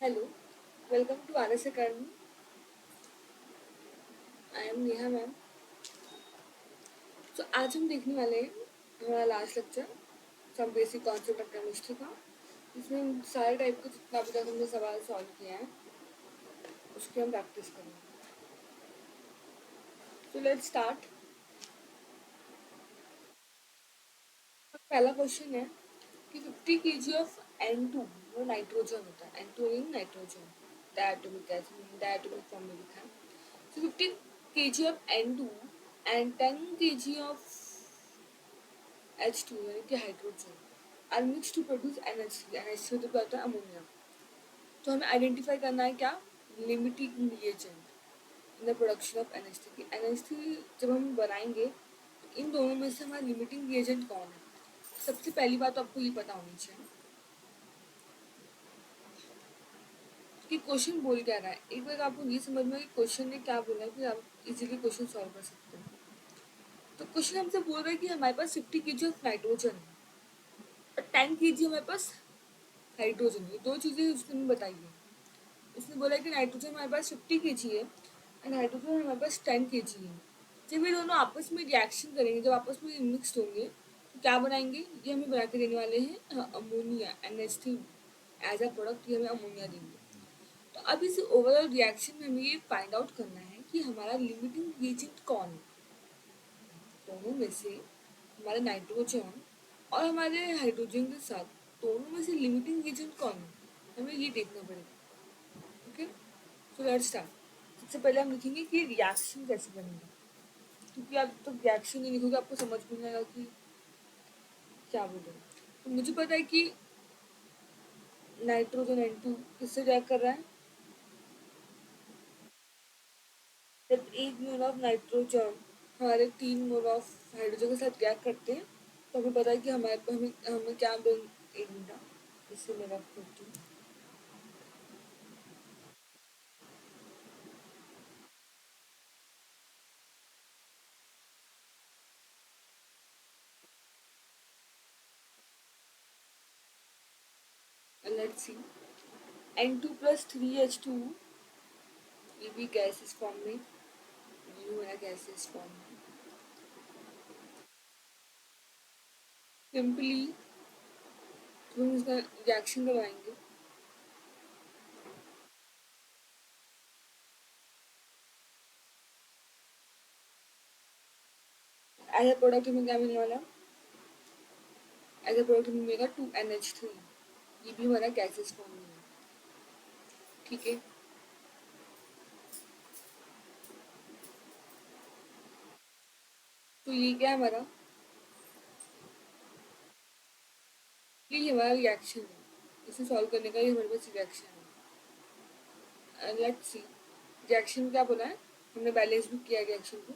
Hello, welcome to RS academy. I am Neha ma'am. तो आज हम देखने वाले हैं हमारा last lecture, some basic concept of chemistry का। इसमें हम सारे टाइप के जितना अभी तक हमने सवाल सॉल्व किए हैं उसकी हम प्रैक्टिस करेंगे। तो लेट्स स्टार्ट। पहला क्वेश्चन है कि 50 kg ऑफ N2, वो नाइट्रोजन होता है। N2 in nitrogen, diatomic acid, diatomic form में लिखा है। So 50 kg of N2 and 10 kg of H2 यानी कि hydrogen are mix to produce NH3। NH3 तो क्या होता है? अमोनिया। तो हमें आइडेंटिफाई करना है क्या? Limiting reagent in the production of NH3 की। NH3 जब हम बनाएंगे तो इन दोनों में से हमारा लिमिटिंग रिएजेंट कौन है? सबसे पहली बात तो आपको ये पता होनी चाहिए कि क्वेश्चन बोल क्या रहा है। एक बार आपको ये समझ में कि क्वेश्चन ने क्या बोला है, फिर आप इजीली क्वेश्चन सॉल्व कर सकते हैं। तो क्वेश्चन हमसे बोल रहा है कि हमारे पास 50 kg ऑफ नाइट्रोजन है और 10 kg हमारे पास हाइड्रोजन है। ये दो चीज़ें उसने बताई है। उसने बोला कि नाइट्रोजन हमारे पास 50 kg है एंड हाइड्रोजन हमारे पास 10 kg है। जब ये दोनों आपस में रिएक्शन करेंगे, जब आपस में मिक्सड होंगे तो क्या बनाएंगे? ये हमें बना के देने वाले हैं ammonia, NH3 as a product. ये हमें अमोनिया देंगे। तो अब इस ओवरऑल रिएक्शन में हमें ये फाइंड आउट करना है कि हमारा लिमिटिंग रिएजेंट कौन है। दोनों में से हमारे नाइट्रोजन और हमारे हाइड्रोजन के साथ दोनों में से लिमिटिंग रिएजेंट कौन है, हमें ये देखना पड़ेगा। Okay, so let's start. सबसे पहले हम लिखेंगे कि रिएक्शन कैसे बनेगा, क्योंकि आप तो रिएक्शन नहीं लिखोगे आपको समझ में नहीं आएगा कि क्या बोले। तो मुझे पता है कि नाइट्रोजन N2 किससे रिएक्ट कर रहा है। जब एक मोल ऑफ नाइट्रोजन हमारे 3 मोल ऑफ हाइड्रोजन के साथ रिएक्ट करते हैं तो हमें पता है कि हमारे को हमें हमें क्या बन। एक मिनट, इससे मैं रख करती हूँ। Let's see, N2 plus 3H2, ये भी गैसेस फॉर्म में, ये हमारा गैसेस फॉर्म में। सिंपली तो हम इसका रिएक्शन करवाएंगे। एज ए प्रोडक्ट हमें क्या मिलने वाला? एज ए प्रोडक्ट हमें मिलेगा 2NH3। ये भी हमारा गैसेस फॉर्म में है। ठीक है, तो ये क्या है हमारा? ये हमारा रिएक्शन है। इसे सॉल्व करने का ये हमारे पास रिएक्शन है। लेट्स सी, रिएक्शन में क्या बोला है? हमने बैलेंस भी किया रिएक्शन को।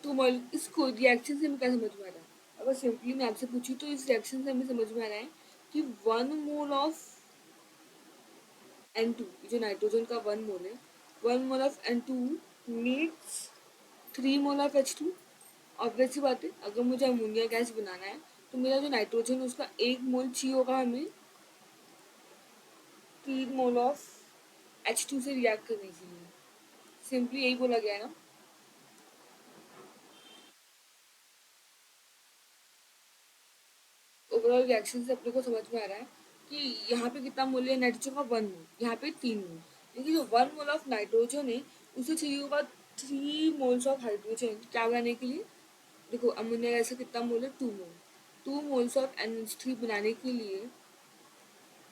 तो इसको रिएक्शन से हमें क्या समझ में आ रहा है? अगर सिंपली मैं आपसे पूछूँ तो इस रिएक्शन से हमें समझ में आ रहा है कि 1 मोल ऑफ N2, जो नाइट्रोजन का 1 मोल है, 1 mole of N2 needs 3 mole of H2। Obvious सी बात है, अगर मुझे अमोनिया गैस बनाना है तो मेरा जो नाइट्रोजन है उसका 1 मोल चाहिए होगा हमें 3 मोल ऑफ H2 से रिएक्ट करने के लिए। सिंपली यही बोला गया है ना। ओवरऑल रिएक्शन से अपने को समझ में आ रहा है कि यहाँ पे कितना मोल है नाइट्रोजन का? 1 मोल, यहाँ पे 3 मोल। लेकिन जो 1 मोल ऑफ नाइट्रोजन है उसे चाहिए होगा 3 मोल्स ऑफ हाइड्रोजन क्या बनाने के लिए। देखो अमोनिया गैस का कितना मोल है? 2 मोल। 2 मोल्स ऑफ NH3 बनाने के लिए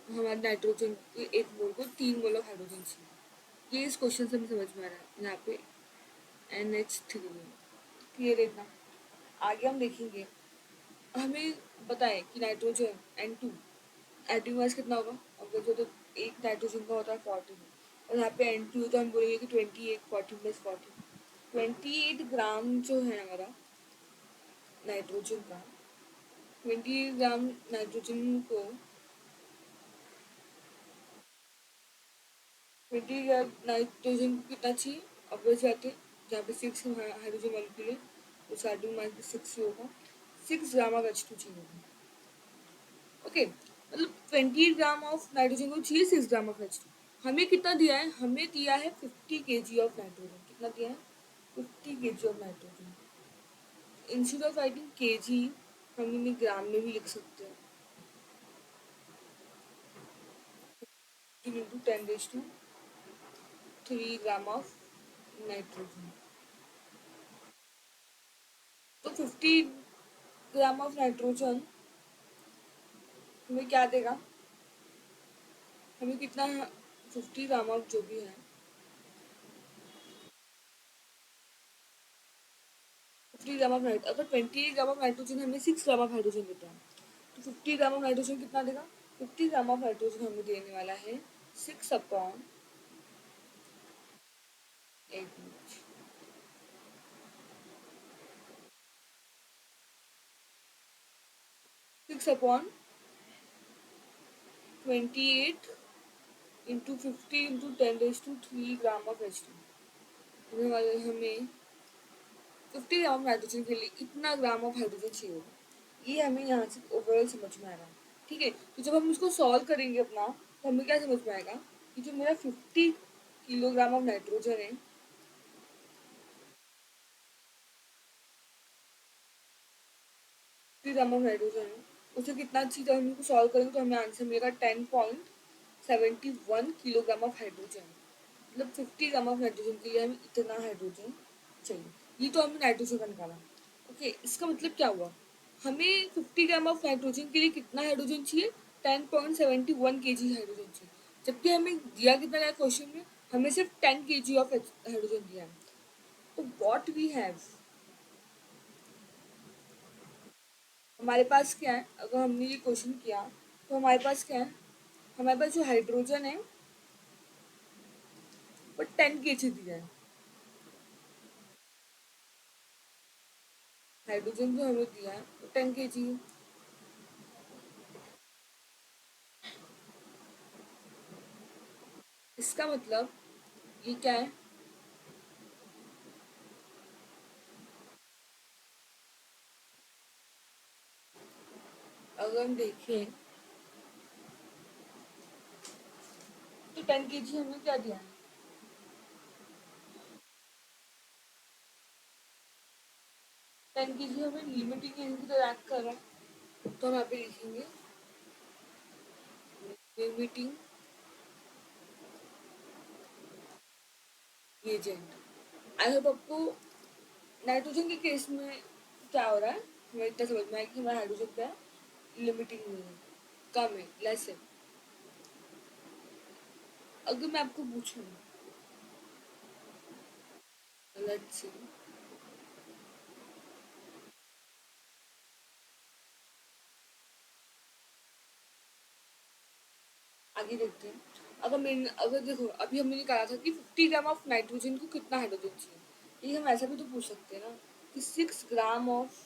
हमारे नाइट्रोजन के 1 मोल को 3 मोल ऑफ हाइड्रोजन चाहिए। ये इस क्वेश्चन से हमें समझ में आ रहा है। यहाँ पे NH3 में क्लियर है इतना। आगे हम देखेंगे, हमें पता है कि नाइट्रोजन N2 एटॉमिक मास कितना होगा? अगर जो तो एक नाइट्रोजन का होता है 14, और यहाँ पे N2 है तो हम बोलेंगे कि 28, 14 प्लस 14, 28 ग्राम जो है हमारा नाइट्रोजन का। 28 ग्राम नाइट्रोजन को 20 ग्राम नाइट्रोजन को कितना चाहिए? ऑब्वियस बात है, जहाँ पे 6 हाइड्रोजन मॉलिक्यूल है तो एटॉमिक मास भी 6 ही होगा। 6 ग्राम ऑफ H2 चाहिए होगा। ओके, मतलब 28 ग्राम ऑफ नाइट्रोजन को चाहिए 6 ग्राम ऑफ H2। हमें कितना दिया है? हमें दिया है 50 kg ऑफ नाइट्रोजन। कितना दिया है? 50 kg of nitrogen. Instead of writing KG हम इन्हें ग्राम में भी लिख सकते हैं। Into 10⁻³ of nitrogen. तो 50 ग्राम ऑफ नाइट्रोजन हमें क्या देगा? हमें कितना 50 ग्राम ऑफ जो भी है 50 ग्राम ऑफ नाइट्रोजन, अगर 28 ग्राम ऑफ नाइट्रोजन हमें 6 ग्राम ऑफ हाइड्रोजन देता है तो 50 ग्राम ऑफ नाइट्रोजन कितना देगा? 50 ग्राम ऑफ नाइट्रोजन हमें देने वाला है 6/28 इंटू 50 इंटू 10⁻³ ऑफ H2 होने वाले हमें 50 ग्राम नाइट्रोजन के लिए इतना ग्राम ऑफ हाइड्रोजन चाहिए होगा। ये हमें यहाँ से ओवरऑल समझ में आ रहा है। ठीक है, तो जब हम इसको सॉल्व करेंगे अपना तो हमें क्या समझ में आएगा कि जो मेरा 50 किलोग्राम ऑफ नाइट्रोजन है, 50 ग्राम ऑफ नाइट्रोजन है, उसे कितना चाहिए? जब हम इसको सॉल्व करेंगे तो हमें आंसर मिलेगा 10.71 किलोग्राम ऑफ हाइड्रोजन। मतलब 50 ग्राम ऑफ नाइट्रोजन के लिए हमें इतना हाइड्रोजन चाहिए। ये तो हमने नाइट्रोजन का निकाला। ओके, इसका मतलब क्या हुआ? हमें 50 ग्राम ऑफ नाइट्रोजन के लिए कितना हाइड्रोजन चाहिए? 10.71 kg हाइड्रोजन चाहिए। जबकि हमें दिया कितना है क्वेश्चन में? हमें सिर्फ 10 kg ऑफ हाइड्रोजन दिया है। तो वॉट वी हैव, हमारे पास क्या है? अगर हमने ये क्वेश्चन किया तो हमारे पास क्या है? हमारे पास जो हाइड्रोजन है वो 10 kg दिया है। हाइड्रोजन जो हमें दिया है वो 10 kg है। इसका मतलब ये क्या है? अगर हम देखें तो 10 kg हमें क्या दिया है? 10 kg हमें लिमिटिंग एजेंट की तरह एक्ट कर रहा है। तो हम यहाँ पे लिखेंगे लिमिटिंग एजेंट। आई होप आपको नाइट्रोजन के केस में क्या हो रहा है हमें इतना समझ में आया कि हमारा हाइड्रोजन क्या है? लिमिटिंग नहीं है, कम है, लेस है। अगर मैं आपको पूछूं, लेट्स सी, आगे देखते हैं। अगर देखो अभी हमने निकाला था कि 50 ग्राम ऑफ नाइट्रोजन को कितना हाइड्रोजन चाहिए। ये हम ऐसा भी तो पूछ सकते हैं ना कि 6 ग्राम ऑफ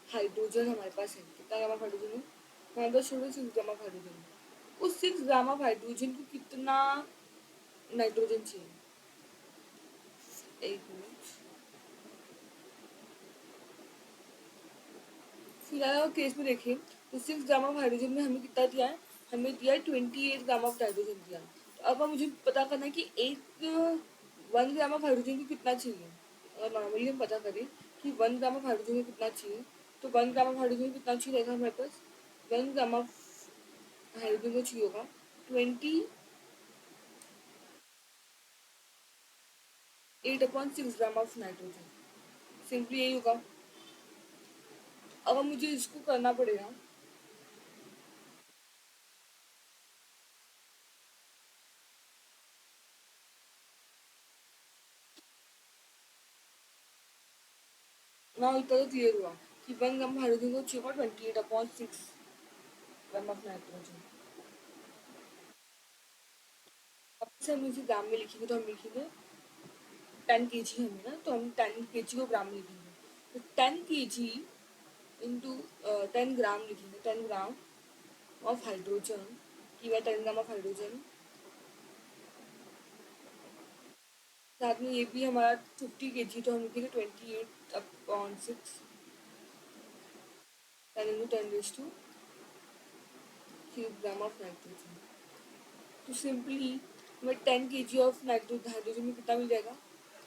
हाइड्रोजन हमारे पास है। कितना ग्राम ऑफ हाइड्रोजन है हमारे पास? 6 ग्राम ऑफ हाइड्रोजन है। उस 6 ग्राम ऑफ हाइड्रोजन को कितना नाइट्रोजन चाहिए? एक मिनट। फिलहाल केस में देखिए तो 6 ग्राम ऑफ हाइड्रोजन में हमें कितना दिया है? हमें दिया है 28 ग्राम ऑफ नाइट्रोजन दिया है। तो अब मुझे पता करना है कि एक 1 ग्राम ऑफ हाइड्रोजन को कितना चाहिए। अगर नॉर्मली हम पता करें कि 1 ग्राम ऑफ हाइड्रोजन को कितना चाहिए तो 1 ग्राम ऑफ हाइड्रोजन को कितना चाहिए रहेगा हमारे पास? 1 ग्राम ऑफ हाइड्रोजन को चाहिए होगा 28/6 ग्राम ऑफ नाइट्रोजन। सिंपली यही होगा। अब मुझे इसको करना पड़ेगा। ना इतना तो क्लियर हुआ कि 1 ग्राम हाइड्रोजन को चाहिए 28/6 ग्राम ऑफ नाइट्रोजन। अब से हम इसे ग्राम में लिखेंगे तो हम लिखेंगे 10 kg हमें ना, तो हम 10 kg को ग्राम में लिखेंगे। तो 10 kg इंटू 10 ग्राम लिखेंगे। 10 ग्राम ऑफ हाइड्रोजन की वह 10 ग्राम ऑफ हाइड्रोजन। साथ में ये भी हमारा 50 kg, तो हम लिखेंगे 28/6 10 into 10 raised to kilogram of nitrogen. तो सिंपली हमें 10 kg ऑफ नाइट्रोजन हाइड्रोजन में कितना मिल जाएगा।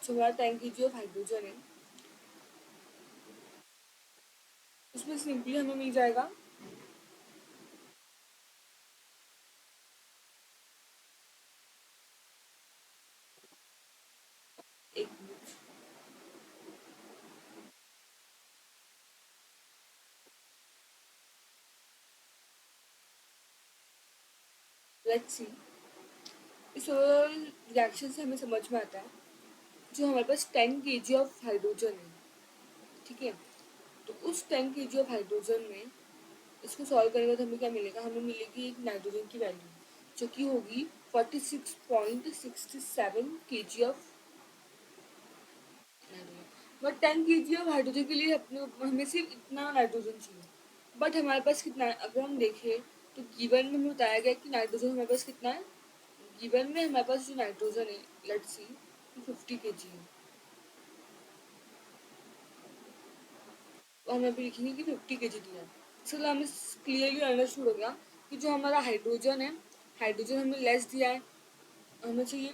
जो हमारा 10 kg ऑफ हाइड्रोजन है उसमें सिंपली हमें मिल जाएगा एक मिनट, लेट्स सी। इस रिएक्शन से हमें समझ में आता है जो हमारे पास 10 kg ऑफ हाइड्रोजन है, ठीक है। तो उस 10 kg ऑफ हाइड्रोजन में इसको सॉल्व करेंगे तो हमें क्या मिलेगा, हमें मिलेगी एक नाइट्रोजन की वैल्यू जो कि होगी 46.67 kg of nitrogen. But 10 kg of hydrogen के लिए अपने हमें सिर्फ इतना नाइट्रोजन चाहिए। बट हमारे पास कितना है अगर हम देखें तो गिवन में हमें बताया गया कि नाइट्रोजन हमारे पास कितना है। गिवन में हमारे पास जो नाइट्रोजन है लेट्स सी 50 kg है। तो हम अभी लिखेंगे कि 50 kg दिया है। चलो हमें क्लियरली अंडरस्टूड हो गया कि जो हमारा हाइड्रोजन है, हाइड्रोजन हमें लेस दिया है, हमें चाहिए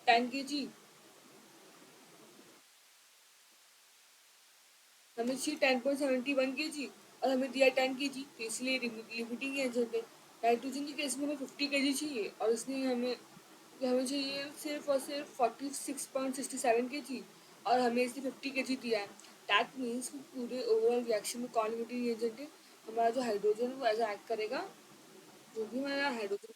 10 kg, हमें चाहिए 10.71 kg और हमें दिया 10 kg, तो इसलिए लिमिटिंग है जब नाइट्रोजन के केस में हमें 50 kg चाहिए और इसलिए हमें हमें चाहिए सिर्फ और सिर्फ 46.67 kg और हमें इसने 50 kg दिया है। दैट मीन्स पूरे ओवरऑल रिएक्शन में कौन लिमिटिंग एजेंट है, हमारा जो हाइड्रोजन है वो ऐसा एक्ट करेगा। जो भी हमारा हाइड्रोजन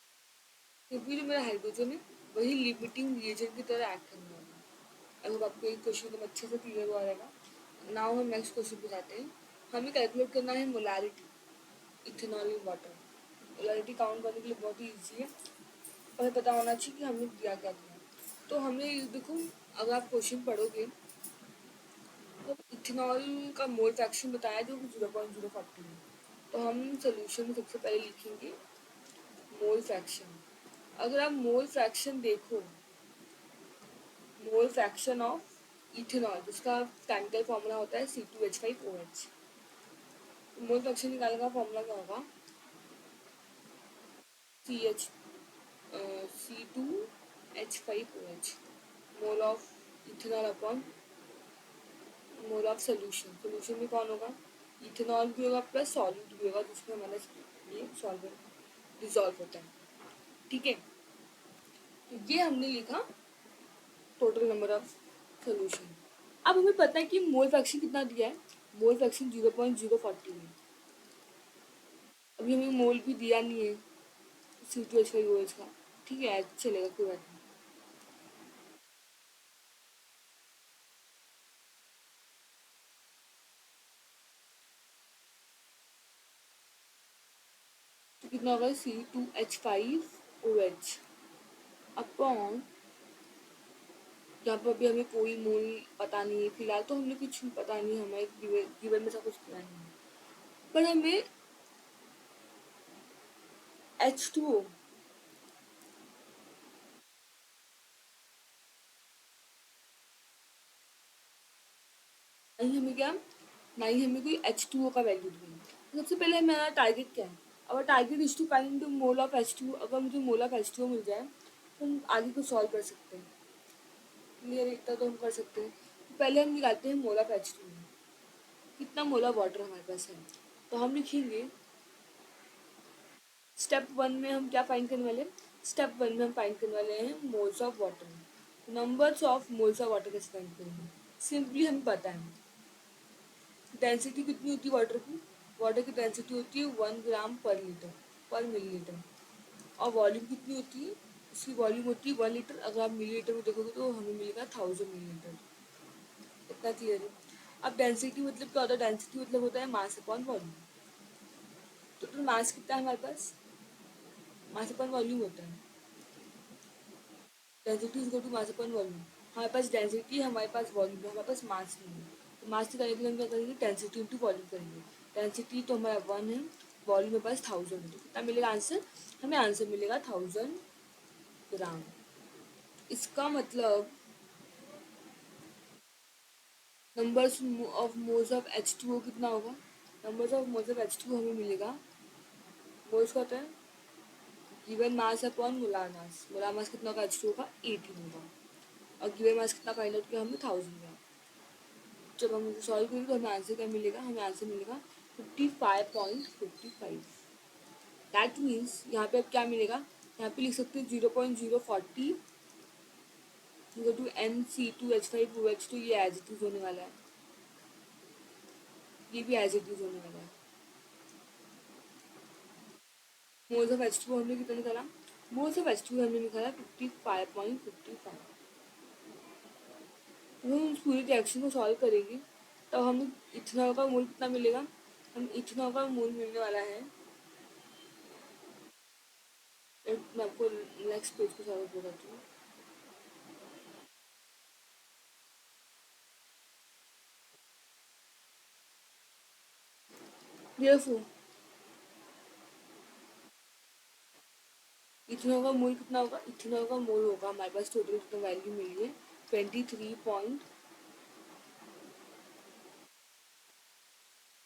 क्योंकि जो मेरा हाइड्रोजन है वही लिमिटिंग रिएजेंट की तरह एक्ट करने वाला है। अब आपको एक क्वेश्चन एकदम अच्छे से क्लियर हुआ रहेगा। नाउ हम नेक्स्ट क्वेश्चन पे जाते हैं। हमें कैलकुलेट करना है molarity ethanol in water. Molarity count करने के लिए बहुत ही ईजी है, हमें पता होना चाहिए कि हमने दिया क्या दिया। तो हमने देखो अगर आप क्वेश्चन पढ़ोगे तो इथेनॉल का मोल फ्रैक्शन बताया जो कि 0.040 है। तो हम सोल्यूशन में सबसे पहले लिखेंगे मोल फ्रैक्शन। अगर आप मोल फ्रैक्शन देखो, मोल फ्रैक्शन ऑफ इथेनॉल जिसका केमिकल फॉर्मूला होता है C2H5OH। मोल फ्रैक्शन निकालने का फॉर्मूला क्या होगा, CH C2H5OH mole of ethanol upon mole of solution. Solution में कौन होगा, इथेनॉल भी होगा प्लस सॉल्यूट भी होगा जिसमें हमारा ये सॉल्वेंट डिजॉल्व होता है, ठीक है। तो ये हमने लिखा टोटल नंबर ऑफ सोल्यूशन। अब हमें पता है कि मोल फ्रैक्शन कितना दिया है, मोल फ्रैक्शन 0.040 है। अभी हमें मोल भी दिया नहीं है C2H5OH का, ठीक है चलेगा कोई बात नहीं। तो कितना होगा C2H5OH अपॉन, यहाँ पर अभी हमें कोई मोल पता नहीं है फिलहाल, तो हमने कुछ पता नहीं, हमें गिवन में सब कुछ पता नहीं है। पर हमें H2O, नहीं हमें क्या, ना ही हमें कोई H2O का वैल्यू दी है। तो सबसे पहले हमारा टारगेट क्या है, our target is to find mole of H2O। अगर मुझे मोल ऑफ H2O मिल जाए तो हम आगे को सॉल्व कर सकते हैं, क्लियर इतना तो हम कर सकते हैं। तो पहले हम निकालते हैं मोल ऑफ H2O, कितना मोल ऑफ वाटर हमारे पास है। तो हम लिखेंगे स्टेप वन में हम क्या फाइंड करने वाले हैं, स्टेप वन में हम फाइंड करने वाले हैं moles of water. Numbers of moles of water कैसे फाइंड करेंगे, सिंपली हमें पता है डेंसिटी कितनी होती है वाटर की, वाटर की डेंसिटी होती है 1 ग्राम पर मिलीलीटर। और वॉल्यूम कितनी होती है, उसकी वॉल्यूम होती है 1 लीटर। अगर आप मिलीलीटर में देखोगे तो हमें मिलेगा 1000 मिलीलीटर। इतना क्लियर है। अब डेंसिटी मतलब क्या होता है, डेंसिटी मतलब होता है mass upon volume. Total mass कितना है हमारे पास, मास अपॉन वॉल्यूम होता है, density is equal to mass upon volume. हमारे पास डेंसिटी है, हमारे पास वॉल्यूम है, हमारे पास मास नहीं है। तो मास निकालने के लिए हम क्या करेंगे, डेंसिटी इंटू वॉल्यूम करेंगे। डेंसिटी तो हमारा 1 है, वॉल्यूम मेरे पास 1000 है, तो कितना मिलेगा आंसर, हमें आंसर मिलेगा 1000 ग्राम। इसका मतलब numbers of moles of H2O कितना होगा, numbers of moles of H2O हमें मिलेगा मोल्स का होता है given mass upon molar mass कितना होगा, H2 का 18 होगा, और गिवन मास कितना फाइंड आउट किया हमने 1000 का। जब हम इसे सॉल्व करेंगे तो हमें आंसर क्या मिलेगा, हमें आंसर मिलेगा 55.55। दैट मीन्स यहाँ पे अब क्या मिलेगा, यहाँ पे लिख सकते हैं 0.040 टू NC2H5 OH2, ये एज इट इज होने वाला है, ये भी एज इट इज होने वाला है। मोल्स ऑफ H2 हमने कितना निकाला, मोल्स ऑफ H2 हमने निकाला 55.55। जब हम इस पूरी रिएक्शन को सॉल्व करेंगे तब हमें इथेनॉल का मोल कितना मिलेगा, हम इथेनॉल का मोल मिलने वाला है, मैं आपको नेक्स्ट पेज को सॉल्व बताती हूँ। देखो इथेनॉल का मोल कितना होगा, इथेनॉल का मोल होगा हमारे पास टोटल कितना वैल्यू मिली है 23 पॉइंट,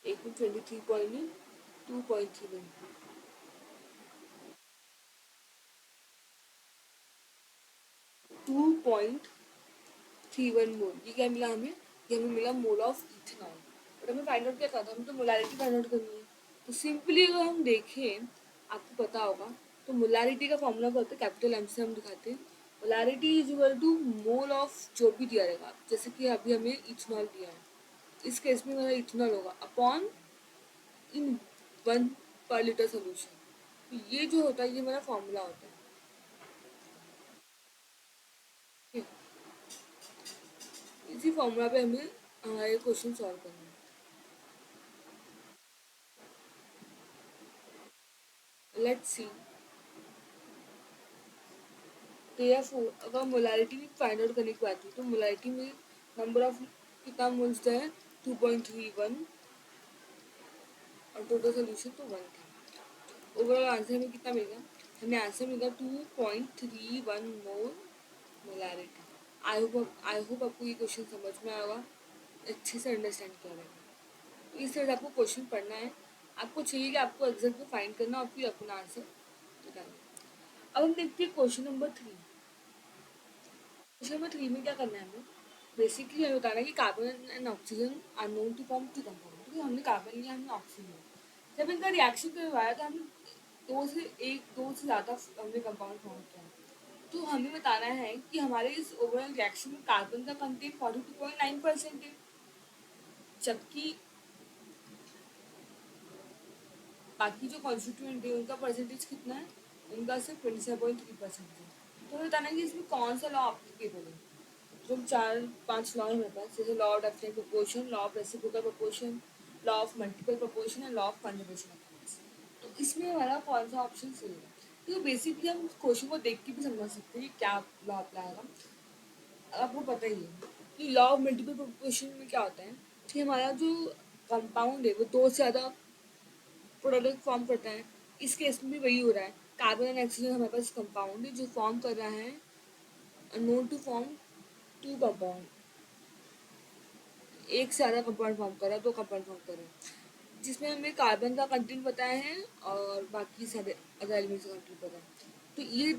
एक में 23.2.3 2.31 मोल, ये क्या मिला हमें, ये हमें मिला मोल ऑफ इथेनॉल। और हमें फाइंड आउट क्या करना है, हमें तो मोलारिटी फाइंड आउट करनी है। तो सिंपली अगर हम देखें, आपको पता होगा, तो मोलारिटी का फॉर्मूला क्या होता है, कैपिटल एम से हम दिखाते हैं, molarity is equal to mole of जो भी दिया रहेगा, जैसे कि अभी हमें इथेनॉल दिया है, इस केस में हमारा इथेनॉल होगा अपॉन इन 1 पर लीटर सोल्यूशन। तो ये जो होता है ये हमारा फॉर्मूला होता है, ठीक है? इसी फॉर्मूला पे हमें हमारे क्वेश्चन सॉल्व करना है। लेट्स सी, तो या अगर मोलारिटी फाइंड आउट करने की बात की तो मोलारिटी में नंबर ऑफ कितना मोल्स है 2.31, और टोटल सोल्यूशन तो 1 था। ओवरऑल आंसर में कितना मिलेगा, हमें आंसर मिलेगा 2.31 मोल मोलारिटी। आई होप आपको ये क्वेश्चन समझ में आएगा, अच्छे से अंडरस्टैंड किया रहेगा। तो इस तरह से आपको क्वेश्चन पढ़ना है, आपको चाहिए कि आपको एग्जैक्ट में फाइंड करना और फिर अपना आंसर निकालना। अब हम देखते हैं क्वेश्चन नंबर 3। क्वेश्चन नंबर 3 में क्या करना है हमें, बेसिकली हमें बताना है कि carbon and oxygen are known to form two compound. तो हमने कार्बन लिया, हमने ऑक्सीजन लिया, जब इनका रिएक्शन करवाया तो हमने दो से ज़्यादा हमने कंपाउंड फॉर्म किया। तो हमें बताना है कि हमारे इस ओवरऑल रिएक्शन में कार्बन का कंटेंट 42.9% है, जबकि बाकी जो कॉन्स्टिट्यूएंट है उनका परसेंटेज कितना है, उनका सिर्फ 27.3% है। तो हमें बताना है कि इसमें कौन सा लॉ अप्लीकेबल है। जो 4-5 लॉ है मेरे पास, जैसे law of definite proportion, law of reciprocal proportion, law of multiple proportion and law of conservation of mass. तो इसमें हमारा कौन सा ऑप्शन सही है, तो बेसिकली हम क्वेश्चन को देख के भी समझ सकते हैं कि क्या लॉ अप्लाई होगा। आपको पता ही है कि लॉ ऑफ मल्टीपल प्रोपोर्शन में क्या होता है कि हमारा जो कंपाउंड है वो दो से ज़्यादा प्रोडक्ट फॉर्म करता है। इस केस में भी वही हो रहा है, कार्बन एंड ऑक्सीजन हमारे पास कंपाउंड है जो फॉर्म कर रहा है known to form two compound, एक से ज़्यादा कंपाउंड फॉर्म कर रहा है, दो कंपाउंड फॉर्म कर रहा है, जिसमें हमें कार्बन का कंटेंट बताया है और बाकी सारे अदर एलिमेंट्स का कंटेंट पता है। तो ये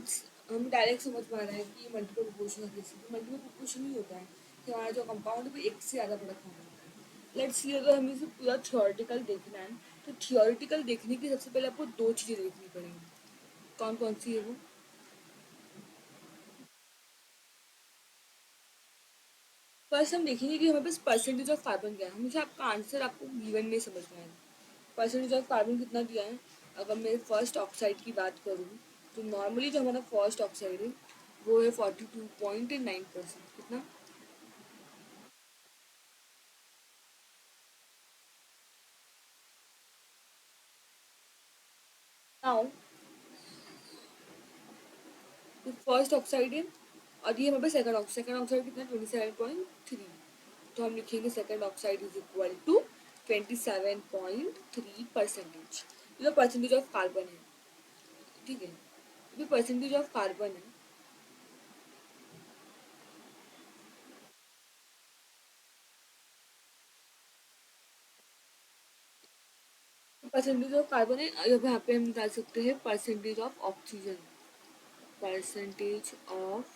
हम डायरेक्ट समझ पा रहे हैं कि मल्टीपल प्रोपोर्शन है, मल्टीपल प्रोपोर्शन ही होता है कि हमारा जो कंपाउंड है वो एक से ज़्यादा प्रोडक्ट फॉर्म करता है। लेट्स सी, अगर हमें इसे पूरा थियोरेटिकल देखना है तो थियोरेटिकल देखने की सबसे पहले आपको दो चीज़ें देखनी पड़ेंगी। कौन कौन सी है वो, फर्स्ट हम देखेंगे कि हमारे पास परसेंटेज ऑफ कार्बन क्या है। हमेशा आपका आंसर आपको गिवन में समझ में आएगा। परसेंटेज ऑफ कार्बन कितना दिया है, अगर मैं फर्स्ट ऑक्साइड की बात करूँ तो नॉर्मली जो हमारा फर्स्ट ऑक्साइड है वो है 42.9%। कितना, नाउ तो फर्स्ट ऑक्साइड है और ये हमारे पास सेकंड ऑक्साइड कितना, 27.3। तो हम लिखेंगे second oxide is equal to 27.3%। ये परसेंटेज ऑफ कार्बन है, ठीक है, ये परसेंटेज ऑफ कार्बन है। परसेंटेज ऑफ कार्बन है, अब यहाँ पे हम निकाल सकते हैं percentage of oxygen. Percentage of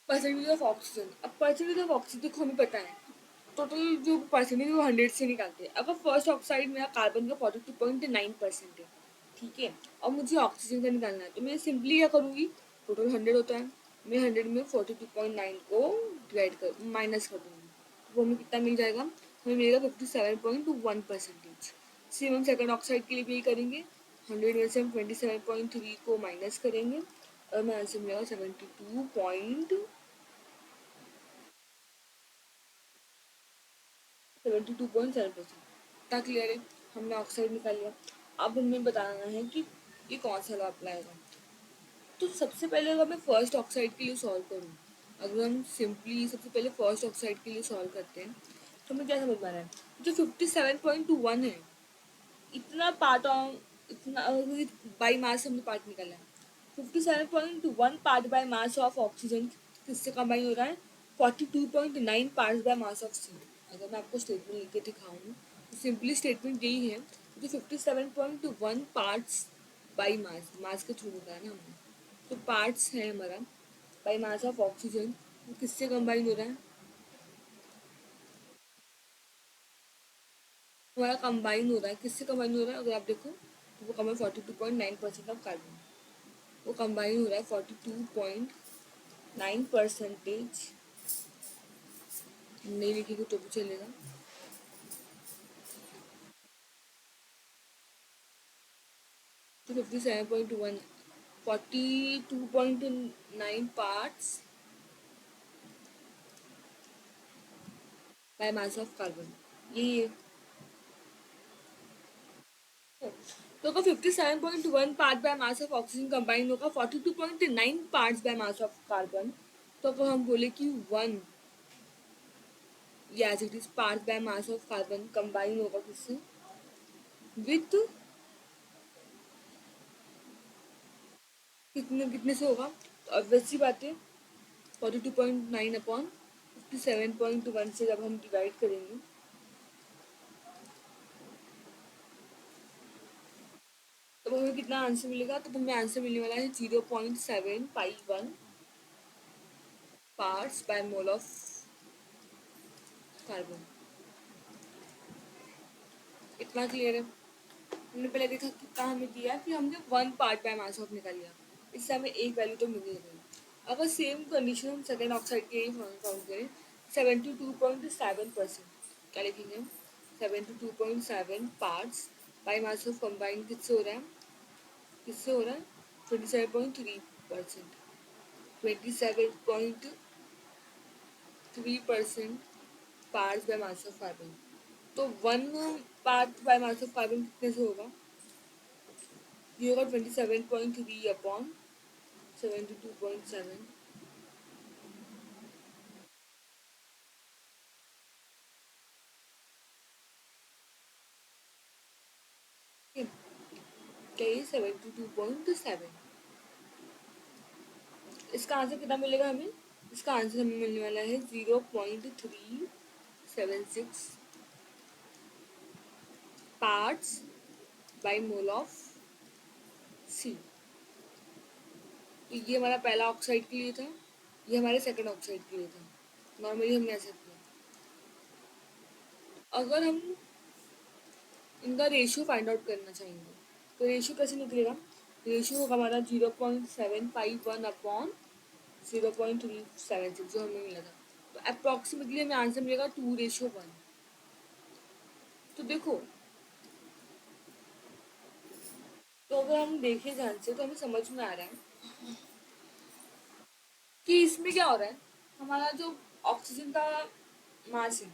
percentage of oxygen. अब परसेंटेज ऑफ ऑक्सीजन को हमें पता है, टोटल जो परसेंटेज वो 100 से निकालते हैं। अगर फर्स्ट ऑक्साइड मेरा कार्बन का 42.9% है, ठीक है, और मुझे ऑक्सीजन का निकालना है, तो मैं सिंपली क्या करूँगी, टोटल 100 होता है, मैं 100 में 42.9 को डिवाइड कर माइनस कर दूँगी, वो हमें कितना मिल जाएगा, हमें मिलेगा 57.1%। सेम हम सेकंड ऑक्साइड के लिए भी यही करेंगे, 100 में से हम 27.3 को माइनस करेंगे और हमें आंसर मिलेगा 72.7%। इतना क्लियर है, हमने ऑक्साइड निकाल लिया। अब हमें बताना है कि ये कौन सा लॉ अप्लाई होगा। तो सबसे पहले अगर मैं फर्स्ट ऑक्साइड के लिए सॉल्व करूँ, अगर हम सिंपली सबसे पहले फर्स्ट ऑक्साइड के लिए सॉल्व करते हैं, तो हमें क्या समझ में आ रहा है, जो 57.21 है, इतना पार्ट ऑन इतना बाई मास हमने पार्ट निकाला है। 57.1 part by mass of oxygen किससे कंबाइन हो रहा है, 42.9 पार्ट बाय मास ऑफ सी। अगर मैं आपको स्टेटमेंट लिख के दिखाऊँ तो सिंपली स्टेटमेंट यही है, जो 57.1 पार्ट्स बाई मास के थ्रू होता है ना हमें, तो पार्ट्स है हमारा बाई मास ऑफ ऑक्सीजन, वो किससे कंबाइन हो रहा है, हमारा कंबाइन हो रहा है, किससे कंबाइन हो रहा है, अगर आप देखो तो वो कंबाइन 42.9% ऑफ कार्बन, वो कंबाइन हो रहा है 42.9%। नहीं लिखेगी तो भी चलेगा, तो 57.1 42.9 parts by mass of carbon, यही है। तो अगर 57.1 part by mass of oxygen combine होगा 42.9 parts by mass of carbon, तो अगर हम बोले कि 1 या as it is part by mass of carbon combine होगा किससे, विथ कितने कितने से होगा, तो ऑब्वियस सी बात है 42.9 अपॉन 57.1 से जब हम डिवाइड करेंगे, तो हमें कितना आंसर मिलेगा, तो हमें आंसर मिलने वाला है 0.751 parts by mole of carbon. इतना क्लियर है। हमने पहले देखा कितना हमें दिया कि हमने 1 पार्ट बाय मास ऑफ निकाल लिया, इससे हमें एक वैल्यू तो मिल ही गई। अगर सेम कंडीशन हम सेकेंड ऑक्साइड के लिए काउंट करें, 72.7%, क्या लिखेंगे हम, 72.7 parts by mass of combine किससे हो रहा है, किससे हो रहा है 27.3%, 27.3% parts by mass of carbon. तो 1 part by mass of carbon कितने से होगा, ये होगा 27.3 अपॉन 72.7। क्या ये 72.7, इसका आंसर कितना मिलेगा हमें, इसका आंसर हमें मिलने वाला है 0.376 पार्ट्स बाय मोल ऑफ सी। तो ये हमारा पहला ऑक्साइड के लिए था, ये हमारे सेकंड ऑक्साइड के लिए था। नॉर्मली हमने ऐसा किया। अगर हम इनका रेशियो फाइंड आउट करना चाहेंगे, तो रेशियो कैसे निकलेगा, रेशियो होगा हमारा 0.751 अपॉन 0.376 जो हमें मिला था, तो अप्रॉक्सीमेटली हमें आंसर मिलेगा 2:1। तो देखो, तो अगर हम देखें ध्यान से तो हमें समझ में आ रहा है कि इसमें क्या हो रहा है, हमारा जो ऑक्सीजन का मास है,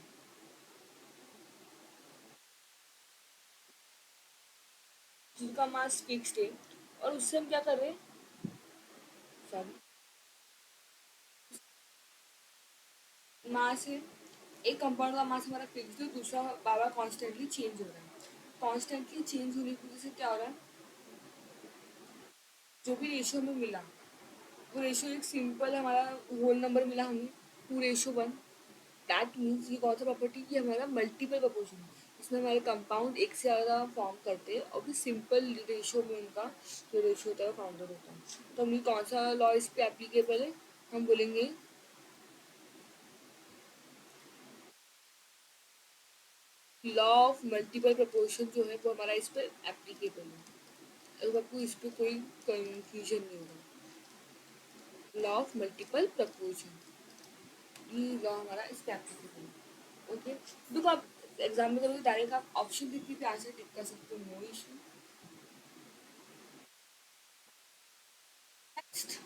जिनका मास फिक्स्ड है, और उससे हम क्या कर रहे हैं, सॉरी, मास है, एक कंपाउंड का मास हमारा फिक्स्ड है, दूसरा बार बार कॉन्स्टेंटली चेंज हो रहा है। कॉन्स्टेंटली चेंज होने की वजह से क्या हो रहा है, जो भी रेशियो हमें मिला वो रेशियो एक सिंपल हमारा होल नंबर मिला हमें 2:1। दैट मीन्स ये कौन सा प्रॉपर्टी की हमारा मल्टीपल प्रपोर्शन है, इसमें हमारे कंपाउंड एक से ज़्यादा फॉर्म करते हैं और फिर सिंपल रेशियो में उनका जो रेशियो होता है वो फाउंडेड होता है। तो हम कौन सा लॉ इस पर एप्लीकेबल है, हम बोलेंगे लॉ ऑफ मल्टीपल प्रपोर्शन जो है वो हमारा इस पर एप्लीकेबल है। अब आपको इस पर कोई कंफ्यूजन नहीं होगा। लॉ ऑफ मल्टीपल प्रपोर्शन, ये लॉ हमारा इस पर एप्लीकेबल है। ओके, देखो आप एग्जाम में करोगे डायरेक्ट आप ऑप्शन देख के भी आंसर टिक कर सकते हो, no issue. Next,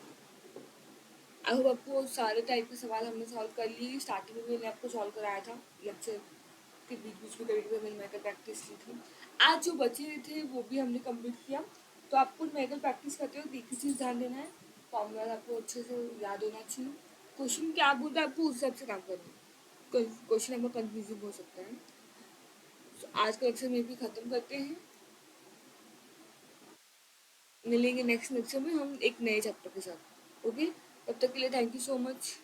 I hope आपको सारे टाइप के सवाल हमने सॉल्व कर लिए। स्टार्टिंग में मैंने आपको सॉल्व कराया था लेक्चर के बीच बीच में, कभी कभी मैंने मेकल प्रैक्टिस की थी। आज जो बचे थे वो भी हमने कंप्लीट किया। तो आपको मेकल प्रैक्टिस करते हो एक ही चीज़ ध्यान देना है, फॉर्मूला आपको अच्छे से याद होना चाहिए। क्वेश्चन क्या बोलता है आपको उस हिसाब से काम करना, क्वेश्चन आपको कन्फ्यूजिंग हो सकता है। तो आज का लेक्चर में भी ख़त्म करते हैं, मिलेंगे नेक्स्ट लेक्चर में हम एक नए चैप्टर के साथ। ओके, तब तक के लिए थैंक यू सो मच।